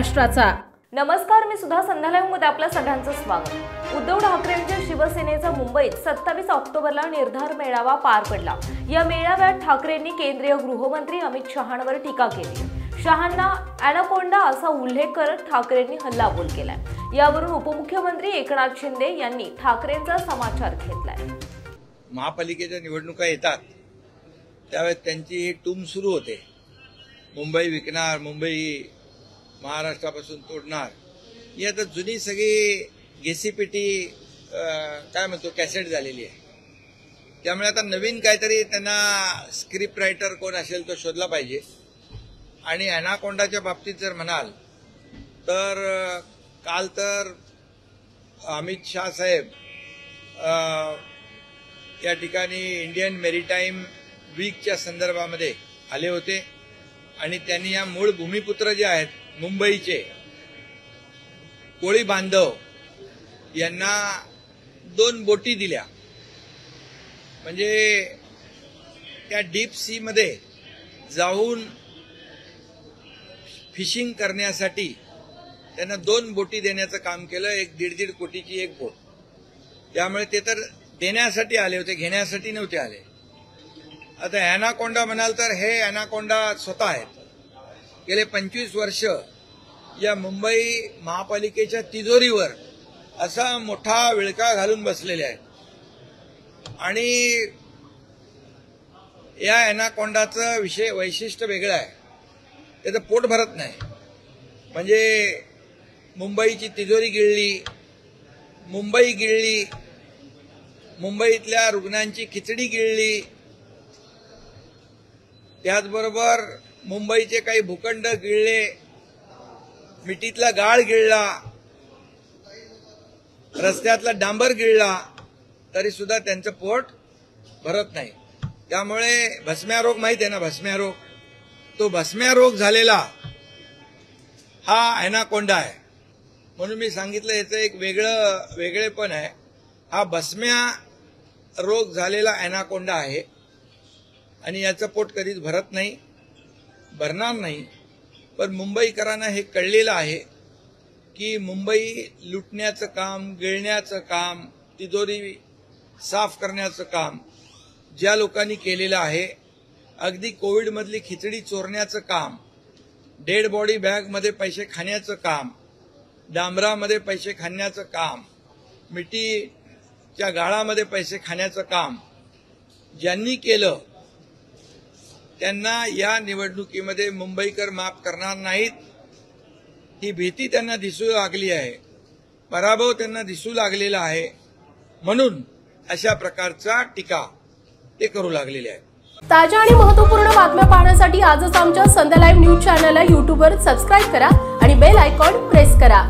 महाराष्ट्राचा। नमस्कार, मी सुधा संध्या लाईव्हमध्ये आपल्या सगळ्यांचं स्वागत। उद्धव ठाकरेंच्या शिवसेनेचा मुंबईत 27 ऑक्टोबरला निर्धार मेळावा पार पडला। या मेळाव्यात ठाकरेंनी केंद्रीय गृहमंत्री अमित शहांवर टीका केली। शहांना अॅनाकोंडा असा उल्लेख करत ठाकरेंनी हल्लाबोल केलाय। यावरून उपमुख्यमंत्री एकनाथ शिंदे यांनी ठाकरेंचा समाचार घेतलाय। महापालिकेच्या निवडणुका येतात त्यावेळेस त्यांची एक टूम सुरू होते, मुंबई विकणार, मुंबई महाराष्ट्रापासून तोडणार। ही आता जुनी सगळी गेसीपीटी काय म्हणतो कॅसेट झालेली आहे। त्यामुळे आता नवीन काहीतरी त्यांना स्क्रिप्ट रायटर कोण असेल तो शोधला पाहिजे। आणि अॅनाकोंडाच्या बाबतीत जर म्हणाल तर काल तर अमित शाह साहेब या ठिकाणी इंडियन मेरीटाईम वीकच्या संदर्भामध्ये आले होते आणि त्यांनी या मूळ भूमिपुत्र जे आहेत मुंबईचे कोळी बांधव यांना 2 बोटी दिल्या। म्हणजे त्या डीप सी मध्ये जाऊन फिशिंग करण्यासाठी त्यांना 2 बोटी देण्याचं काम केलं, 1.5 कोटीची एक बोट। त्यामुळे ते तर देण्यासाठी आले होते, घेण्यासाठी नव्हते आले। आता अॅनाकोंडा म्हणाल तर हे अॅनाकोंडा स्वतः आहेत। गेले 25 वर्ष या मुंबई महापालिकेच्या तिजोरीवर असा मोठा विळका घालून बसलेले आहेत। आणि या अॅनाकोंडाचं वैशिष्ट्य वेगळं आहे, त्याचं पोट भरत नाही। म्हणजे मुंबईची तिजोरी गिळली, मुंबई गिळली, मुंबईतल्या रुग्णांची खिचडी गिळली, त्याचबरोबर मुंबईचे काही भूखंड गिळले, मिठीतला गाळ गिळला, रस्त्यातला डांबर गिळला, तरी सुद्धा त्यांचं पोट भरत नाही। त्यामुळे भस्म्या रोग माहिती आहे ना, भस्म्या रोग, तो भस्म्या रोग झालेला हा अॅनाकोंडा आहे। म्हणून मी सांगितलं याचं एक वेगळेपण आहे। हा भस्म्या रोग झालेला अॅनाकोंडा आहे आणि याचं पोट कधीच भरत नाही, भरणार नाही। पण मुंबईकरांना हे कळलेलं आहे की मुंबई लुटण्याचं काम, गिळण्याचं काम, तिजोरी साफ करण्याचं काम ज्या लोकांनी केलेलं आहे, अगदी कोविडमधली खिचडी चोरण्याचं काम, डेड बॉडी बॅगमध्ये पैसे खाण्याचं काम, डांबरामध्ये पैसे खाण्याचं काम, मिठीच्या गाळामध्ये पैसे खाण्याचं काम ज्यांनी केलं त्यांना या निवडणुकीमध्ये मुंबईकर माफ करणार नाहीत। ही भीती त्यांना दिसू लागली आहे, पराभव त्यांना दिसू लागलेला आहे। म्हणून अशा प्रकारचा टीका ते करू लागलेले आहेत। ताज्या आणि महत्त्वपूर्ण बातम्या पाहण्यासाठी आजच आमच्या संध्या लाईव्ह न्यूज चॅनलला YouTubeवर सबस्क्राईब करा आणि बेल आयकॉन प्रेस करा।